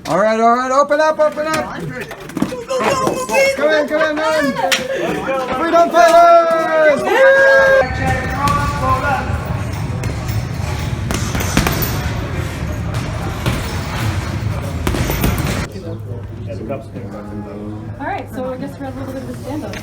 All right, open up. Come in, man. Freedom fighters! All right, so I guess we're a little bit of a stand-up.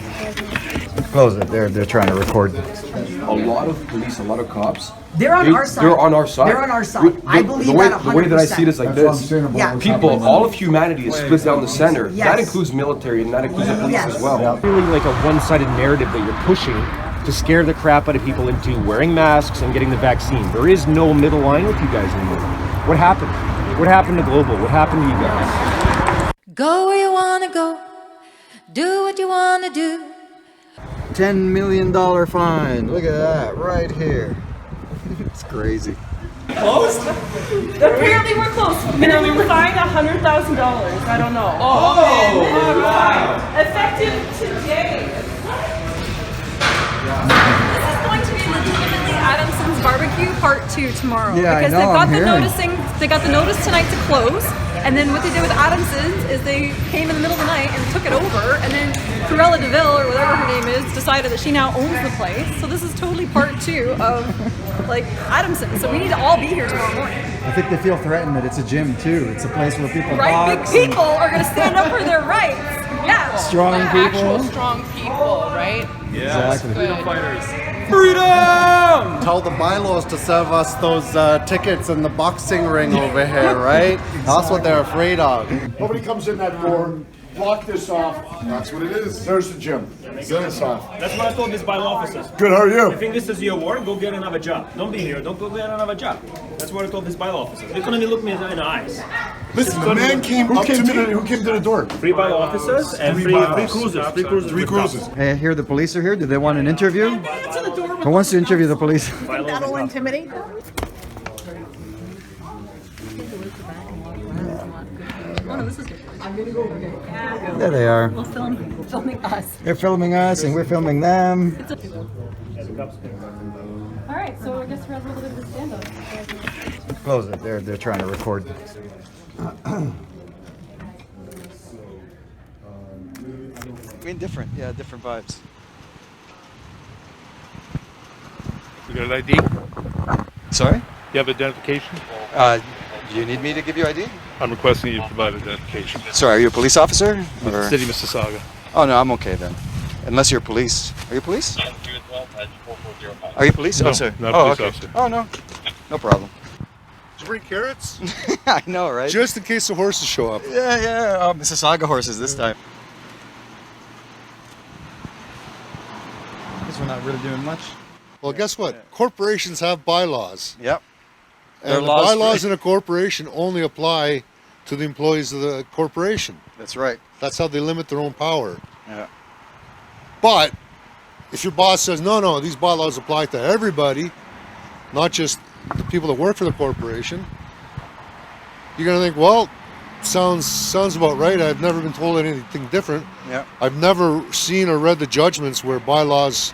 Close it. They're trying to record. A lot of police, a lot of cops. They're on our side. They're on our side. They're on our side. I believe the way, that 100%. The way that I see it is like this. Yeah. People, all of humanity is split down the center. Yes. That includes military and that includes the police Yes. as well. Really like a one-sided narrative that you're pushing to scare the crap out of people into wearing masks and getting the vaccine. There is no middle line with you guys anymore. What happened? What happened to Global? What happened to you guys? Go where you wanna go, do what you wanna do. $10 million fine. Look at that right here. It's crazy. Closed? Apparently we're close. Minimum fine $100,000. I don't know. Effective today. This is going to be legitimately Adamson's Barbecue Part 2 tomorrow. Yeah, because I know, they got the notice tonight to close, and then what they did with Adamson's is they came in the middle of the night and took it over, and then Cruella DeVille, or whatever her name is, decided that she now owns the place. So this is totally Part 2 of like Adamson's. So we need to all be here tomorrow morning. I think they feel threatened that it's a gym too. It's a place where people Right? box. Big people are going to stand up for their rights. Yeah. Strong people. Actual strong people, right? Exactly. Tell the bylaws to serve us those tickets in the boxing ring over here, right? That's what they're afraid of. Nobody comes in that door. Block this off. That's what it is. There's the gym. Set this off. That's what I told these bylaw officers. Good, how are you? I think this is your work, go get another job. Don't be here, don't go get another job. That's what I told these bylaw officers. They couldn't even look me in the eyes. Listen, the man came up to me. Who came to the door? 3 bylaw officers and three cruisers. Three cruisers. Hey, I hear the police are here. Do they want an interview? Who wants to interview the police? That'll intimidate them. There they are. Well, filming us. They're filming us and we're filming them. All right, so I guess we're a little bit of a stand-up. Close it. They're trying to record. I mean, different vibes. You got an ID? Sorry? You have identification? Do you need me to give you ID? I'm requesting you to provide identification. Sorry, are you a police officer? Or? City of Mississauga. Oh no, I'm okay then. Unless you're police. Are you police? Are you police? No, oh, sorry. not a police officer. Oh no, no problem. Did you bring carrots? I know, right? Just in case the horses show up. Yeah. Mississauga horses this time. Guess we're not really doing much. Well, guess what? Corporations have bylaws. Yep. And the bylaws in a corporation only apply to the employees of the corporation. That's right. That's how they limit their own power. Yeah. But if your boss says, no, these bylaws apply to everybody, not just the people that work for the corporation, you're going to think, well, sounds about right. I've never been told anything different. Yeah. I've never seen or read the judgments where bylaws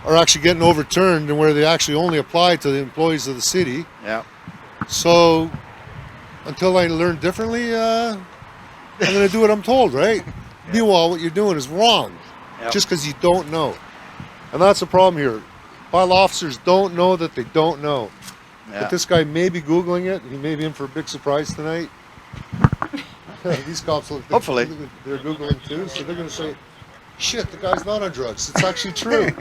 are actually getting overturned and where they actually only apply to the employees of the city. Yeah. So until I learn differently, I'm going to do what I'm told, right? Yeah. Meanwhile, what you're doing is wrong, just because you don't know. And that's the problem here. Bylaw officers don't know that they don't know. Yeah. But this guy may be Googling it. He may be in for a big surprise tonight. These cops look. Hopefully. They're Googling too, so they're going to say, shit, the guy's not on drugs. It's actually true.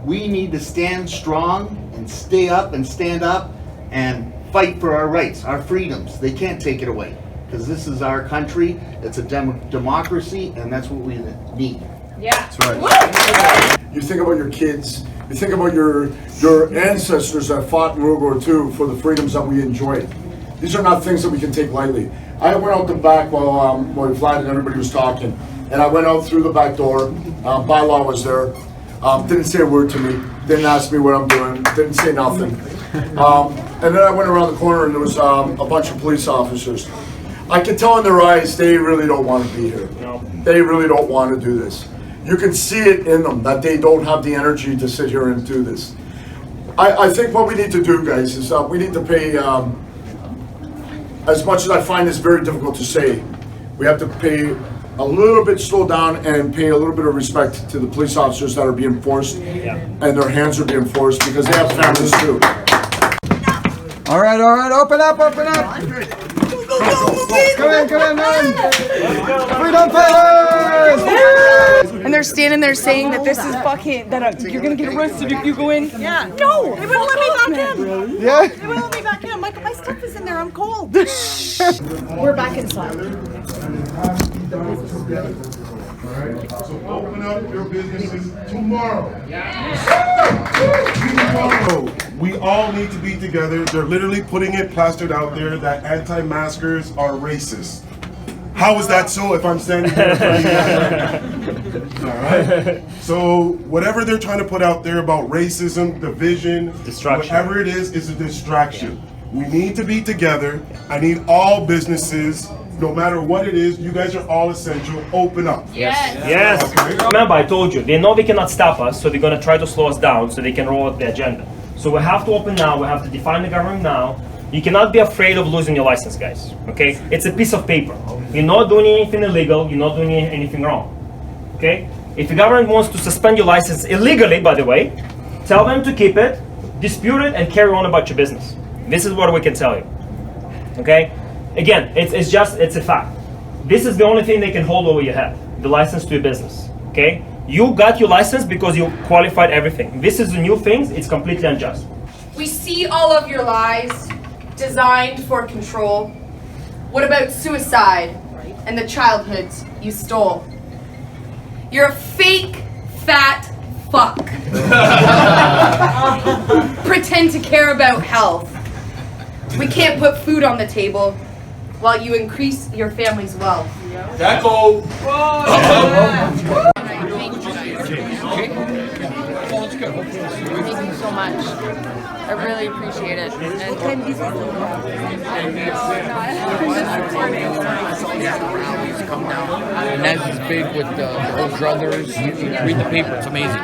We need to stand strong and stay up and stand up and fight for our rights, our freedoms. They can't take it away because this is our country. It's a democracy, and that's what we need. Yeah. That's right. You think about your kids. You think about your ancestors that fought in World War II for the freedoms that we enjoyed. These are not things that we can take lightly. I went out the back while Vlad and everybody was talking, and I went out through the back door. Bylaw was there. Didn't say a word to me. Didn't ask me what I'm doing. Didn't say nothing. And then I went around the corner and there was a bunch of police officers. I could tell in their eyes they really don't want to be here. They really don't want to do this. You can see it in them that they don't have the energy to sit here and do this. I think what we need to do, guys, is we need to pay, as much as I find this very difficult to say, we have to pay a little bit, slow down and pay a little bit of respect to the police officers that are being forced and their hands are being forced because they have families too. All right, open up. Come in. Freedom fighters! And they're standing there saying that this is fucking, that you're gonna get arrested if you go in. Yeah. No, they wouldn't let me back in. Yeah. They wouldn't let me back in. My stuff is in there. I'm cold. We're back inside. So open up your businesses tomorrow. We all need to be together. They're literally putting it plastered out there that anti-maskers are racist. How is that so if I'm standing there? All right. So whatever they're trying to put out there about racism, division, whatever it is a distraction. We need to be together. I need all businesses, no matter what it is, you guys are all essential. Open up. Yes. Okay. Remember, I told you, they know they cannot stop us, so they're going to try to slow us down so they can roll out the agenda. So we have to open now, we have to define the government now. You cannot be afraid of losing your license, guys, okay? It's a piece of paper. You're not doing anything illegal, you're not doing anything wrong, okay? If the government wants to suspend your license illegally, by the way, tell them to keep it, dispute it, and carry on about your business. This is what we can tell you, okay? Again, it's a fact. This is the only thing they can hold over your head, the license to your business, okay? You got your license because you qualified everything. This is a new thing, it's completely unjust. We see all of your lies designed for control. What about suicide and the childhoods you stole? You're a fake, fat fuck. Pretend to care about health. We can't put food on the table while you increase your family's wealth. Deco! Thank you so much. I really appreciate it. And that's as big with the whole druthers. You read the paper, it's amazing.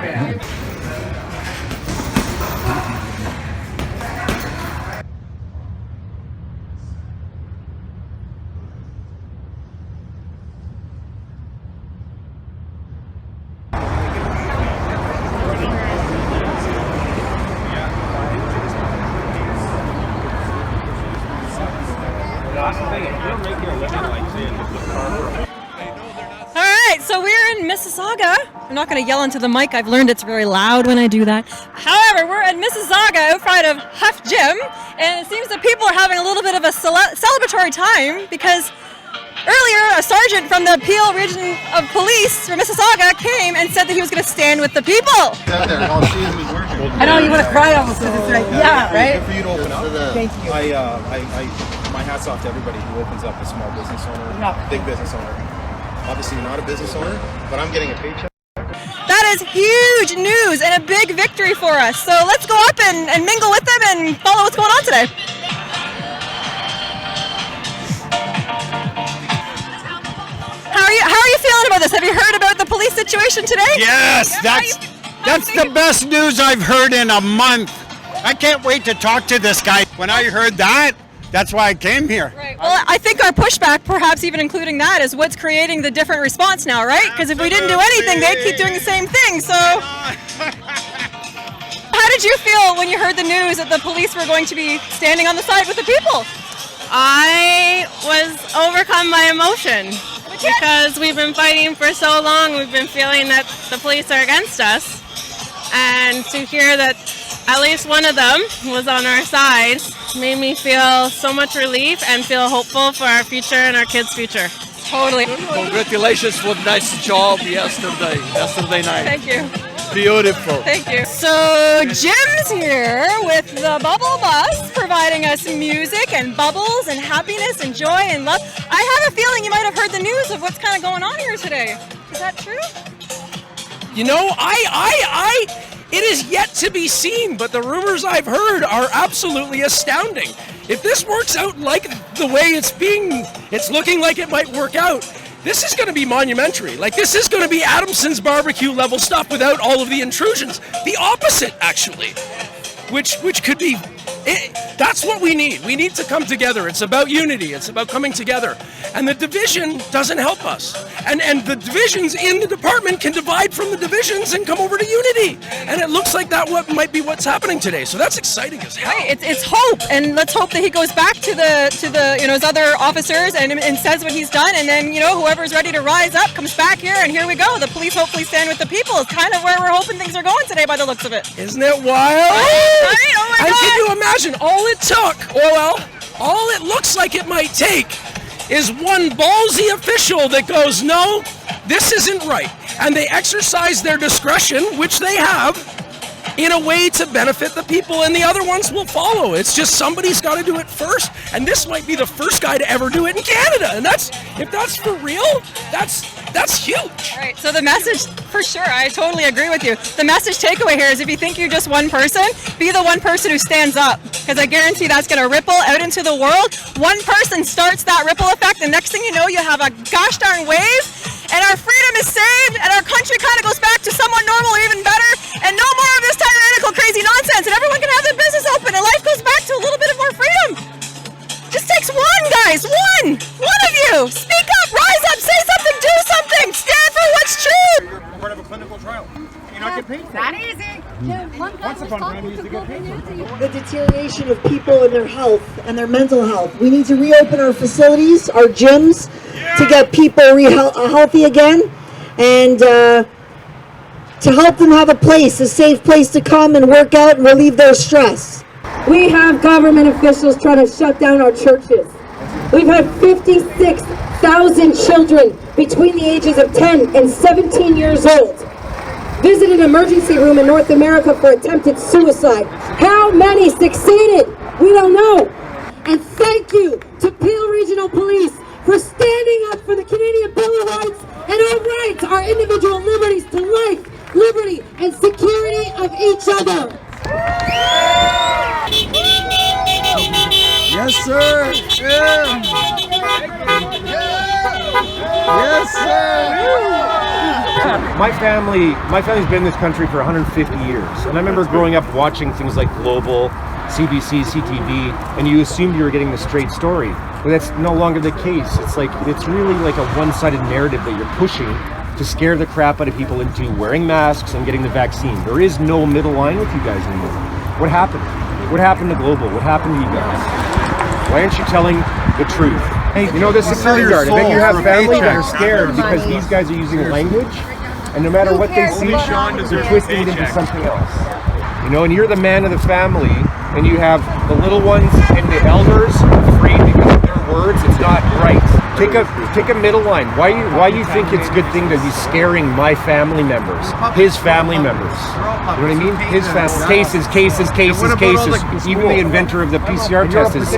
Alright, so we're in Mississauga. I'm not going to yell into the mic. I've learned it's very loud when I do that. However, we're in Mississauga outside of Huff Gym, and it seems that people are having a little bit of a celebratory time because earlier a sergeant from the Peel Region of Police from Mississauga came and said that he was going to stand with the people. I know you want to cry almost because it's like, yeah, right? Good for you to open up. Thank you. My hat's off to everybody who opens up, a small business owner, big business owner. Obviously, you're not a business owner, but I'm getting a paycheck. That is huge news and a big victory for us. So let's go up and mingle with them and follow what's going on today. How are you feeling about this? Have you heard about the police situation today? Yes, that's the best news I've heard in a month. I can't wait to talk to this guy. When I heard that, that's why I came here. Right. Well, I think our pushback, perhaps even including that, is what's creating the different response now, right? Because if we didn't do anything, they'd keep doing the same thing. So, how did you feel when you heard the news that the police were going to be standing on the side with the people? I was overcome by emotion because we've been fighting for so long. We've been feeling that the police are against us, and to hear that at least one of them was on our side made me feel so much relief and feel hopeful for our future and our kids' future. Totally. Congratulations for nice job yesterday night. Thank you. Beautiful. Thank you. So Jim's here with the Bubble Bus, providing us music and bubbles and happiness and joy and love. I have a feeling you might have heard the news of what's kind of going on here today. Is that true? You know, it is yet to be seen, but the rumors I've heard are absolutely astounding. If this works out like the way it's looking like it might work out, this is going to be monumentary. Like, this is going to be Adamson's barbecue level stuff without all of the intrusions. The opposite, actually. which could be. That's what we need. We need to come together. It's about unity. It's about coming together. And the division doesn't help us. And the divisions in the department can divide from the divisions and come over to unity. And it looks like that might be what's happening today. So that's exciting as hell. Right. It's hope, and let's hope that he goes back to the his other officers and says what he's done, and then whoever's ready to rise up comes back here, and here we go. The police hopefully stand with the people. It's kind of where we're hoping things are going today by the looks of it. Isn't it wild? Right? Oh my and God. can you imagine all it took? All it looks like it might take is one ballsy official that goes, no, this isn't right. And they exercise their discretion, which they have, in a way to benefit the people, and the other ones will follow. It's just somebody's got to do it first, and this might be the first guy to ever do it in Canada. And if that's for real, that's huge. Right. So the message, for sure, I totally agree with you. The message takeaway here is if you think you're just one person, be the one person who stands up, because I guarantee that's going to ripple out into the world. One person starts that ripple effect, and next thing you know, you have a gosh darn wave, and our freedom is saved, and our country kind of goes back to somewhat normal or even better, and no more of this tyrannical crazy nonsense, and everyone can have their business open, and life goes back to a little bit of more freedom. Just takes one, guys, one of you. Speak up, rise up, say something, do something, stand for what's true. You're part of a clinical trial. You're not getting paid for it. Not easy. Once upon a time, you used to get paid for it. The deterioration of people and their health and their mental health. We need to reopen our facilities, our gyms, to get people healthy again, and to help them have a safe place to come and work out and relieve their stress. We have government officials trying to shut down our churches. We've had 56,000 children between the ages of 10 and 17 years old visit an emergency room in North America for attempted suicide. How many succeeded? We don't know. And thank you to Peel Regional Police for standing up for the Canadian Bill of Rights and our rights, our individual liberties to life, liberty, and security of each other. Yes, sir. Yeah. Yes, sir. My family's been in this country for 150 years, and I remember growing up watching things like Global, CBC, CTV, and you assumed you were getting the straight story, but that's no longer the case. It's really like a one-sided narrative that you're pushing to scare the crap out of people into wearing masks and getting the vaccine. There is no middle line with you guys anymore. What happened? What happened to Global? What happened to you guys? Why aren't you telling the truth? Hey, this security guard, I bet you have family that are scared because these guys are using language, and no matter what they see, they're twisting it into something else. And you're the man of the family, and you have the little ones and the elders afraid because of their words. It's not right. Take a middle line. Why you think it's a good thing to be scaring my family members, his family members? You know what I mean? His family cases. Even the inventor of the PCR test has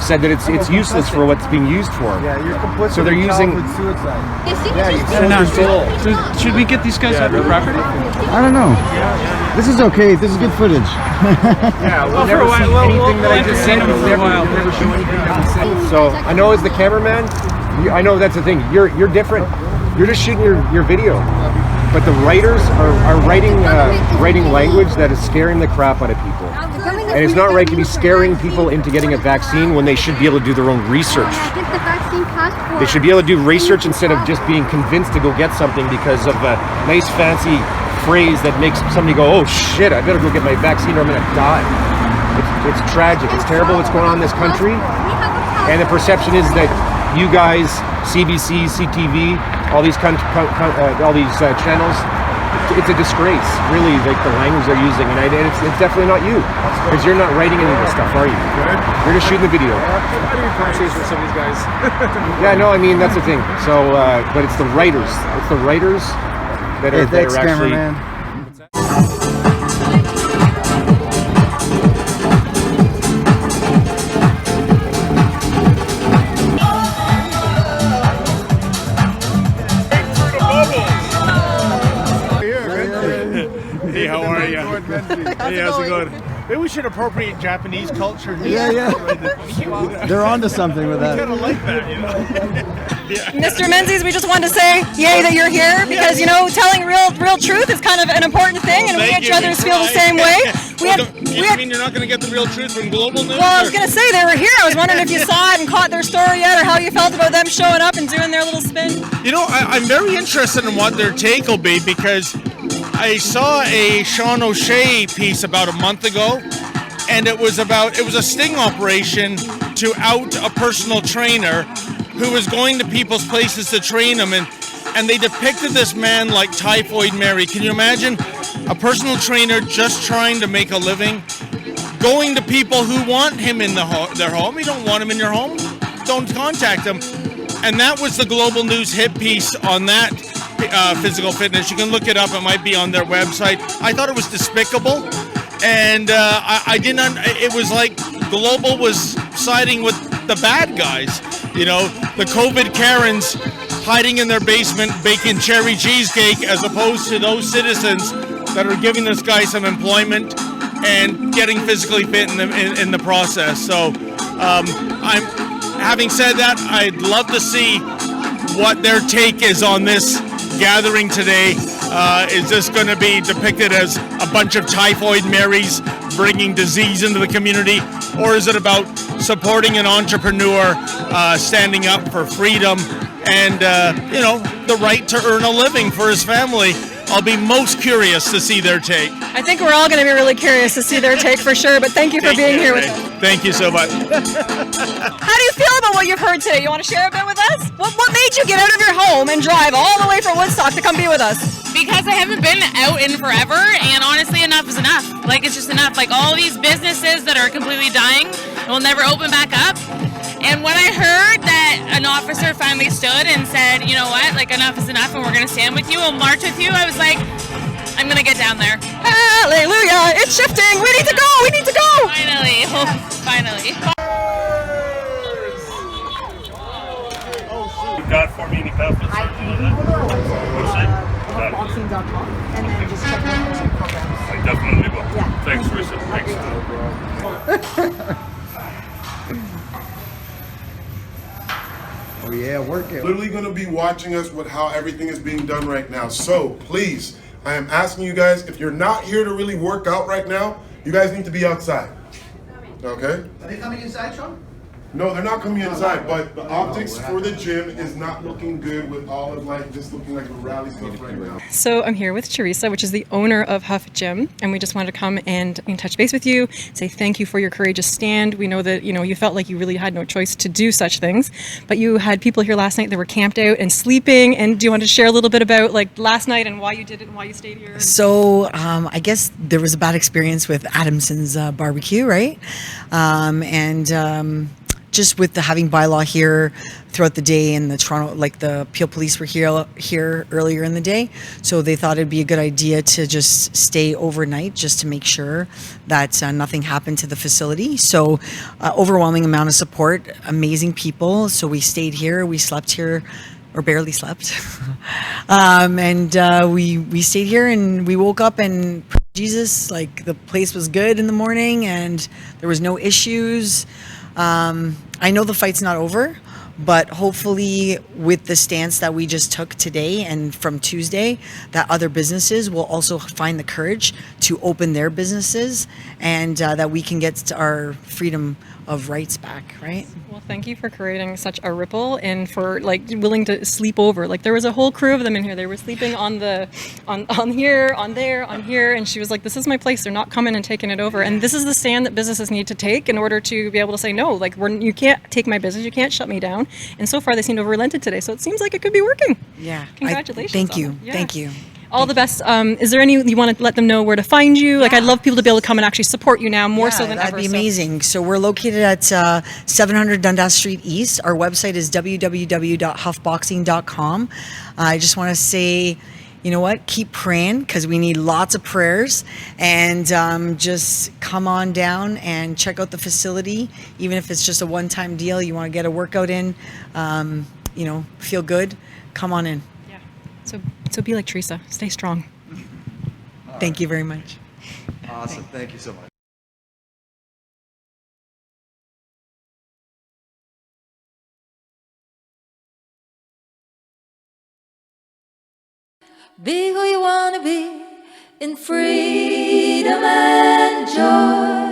said that it's useless for what's being used for. Yeah, you're complicit. So they're using suicide. So should we get these guys off the property? I don't know. This is okay. This is good footage. Yeah, we'll never see anything that I just said. We'll never show anything that I said. So I know as the cameraman, I know that's the thing. You're different. You're just shooting your video, but the writers are writing language that is scaring the crap out of people. And it's not right to be scaring people into getting a vaccine when they should be able to do their own research. They should be able to do research instead of just being convinced to go get something because of a nice fancy phrase that makes somebody go, oh shit, I better go get my vaccine or I'm gonna die. It's tragic. It's terrible what's going on in this country. And the perception is that you guys, CBC, CTV, all these channels, it's a disgrace, really, like the language they're using, and it's definitely not you, because you're not writing any of this stuff, are you? You're just shooting the video. How do you conversation with some of these guys? Yeah, no, I mean, that's the thing. So, but it's the writers. It's the writers that are actually... Cameraman. Hey, how are you? Hey, how's it going? good. Maybe we should appropriate Japanese culture. Yeah. They're onto something with that. I kind of like that, you know. Mr. Menzies, we just wanted to say yay that you're here because, you know, telling real truth is kind of an important thing, and we Thank each you. others feel the same way. You mean you're not going to get the real truth from Global News? Well, I was going to say they were here. I was wondering if you saw it and caught their story yet, or how you felt about them showing up and doing their little spin. You know, I'm very interested in what their take will be because I saw a Sean O'Shea piece about a month ago, and it was a sting operation to out a personal trainer who was going to people's places to train them, and they depicted this man like Typhoid Mary. Can you imagine a personal trainer just trying to make a living, going to people who want him in their home? You don't want him in your home? Don't contact them. And that was the Global News hit piece on that physical fitness. You can look it up. It might be on their website. I thought it was despicable, and I didn't. It was like Global was siding with the bad guys. You know, the COVID Karens hiding in their basement baking cherry cheesecake, as opposed to those citizens that are giving this guy some employment and getting physically fit in the process. So, having said that, I'd love to see what their take is on this gathering today. Is this going to be depicted as a bunch of Typhoid Marys bringing disease into the community, or is it about supporting an entrepreneur, standing up for freedom and you know, the right to earn a living for his family? I'll be most curious to see their take. I think we're all going to be really curious to see their take for sure, but thank you for being here with us. Thank you so much. How do you feel about what you've heard today? You want to share a bit with us? What made you get out of your home and drive all the way from Woodstock to come be with us? Because I haven't been out in forever, and honestly, enough is enough. Like, it's just enough. Like, all these businesses that are completely dying will never open back up. And when I heard that an officer finally stood and said, you know what, like, enough is enough and we're going to stand with you and march with you, I was like, I'm going to get down there. Hallelujah, it's shifting. We need to go. We need to go. Finally. Finally. You've got for me any pamphlets? Boxing.com, and then just check out the programs. I definitely will. Yeah. Thanks, Risa. Thanks. Oh yeah, work it. Literally going to be watching us with how everything is being done right now. So please, I am asking you guys, if you're not here to really work out right now, you guys need to be outside. Okay? Are they coming inside, Sean? No, they're not coming inside, but the optics for the gym is not looking good with all of like just looking like a rally stuff right now. So I'm here with Teresa, which is the owner of Huff Gym, and we just wanted to come and touch base with you, say thank you for your courageous stand. We know that, you know, you felt like you really had no choice to do such things, but you had people here last night that were camped out and sleeping. And do you want to share a little bit about like last night and why you did it and why you stayed here? So I guess there was a bad experience with Adamson's barbecue, right? Just with the having bylaw here throughout the day, and the Toronto, like the Peel Police were here earlier in the day, so they thought it'd be a good idea to just stay overnight just to make sure that nothing happened to the facility. So overwhelming amount of support, amazing people. So we stayed here, we slept here, or barely slept, we stayed here, and we woke up and Jesus, like the place was good in the morning, and there was no issues. I know the fight's not over, but hopefully with the stance that we just took today and from Tuesday, that other businesses will also find the courage to open their businesses, and that we can get our freedom of rights back, right? Well, thank you for creating such a ripple and for like willing to sleep over. Like there was a whole crew of them in here. They were sleeping on here, on there, on here, and she was like, "This is my place. They're not coming and taking it over." And this is the stand that businesses need to take in order to be able to say no. Like you can't take my business. You can't shut me down. And so far, they seem to have relented today. So it seems like it could be working. Yeah. Congratulations. Thank you. Yeah. Thank you. All the best. Is there any you want to let them know where to find you? Like I'd love people to be able to come and actually support you now more so than ever. That'd be amazing. So we're located at 700 Dundas Street East. Our website is www.huffboxing.com. I just want to say, you know what? Keep praying, because we need lots of prayers, and just come on down and check out the facility. Even if it's just a one-time deal, you want to get a workout in, you know, feel good, come on in. So be like Teresa. Stay strong. Thank you very much. Awesome. Thank you so much. Be who you wanna be in freedom and joy.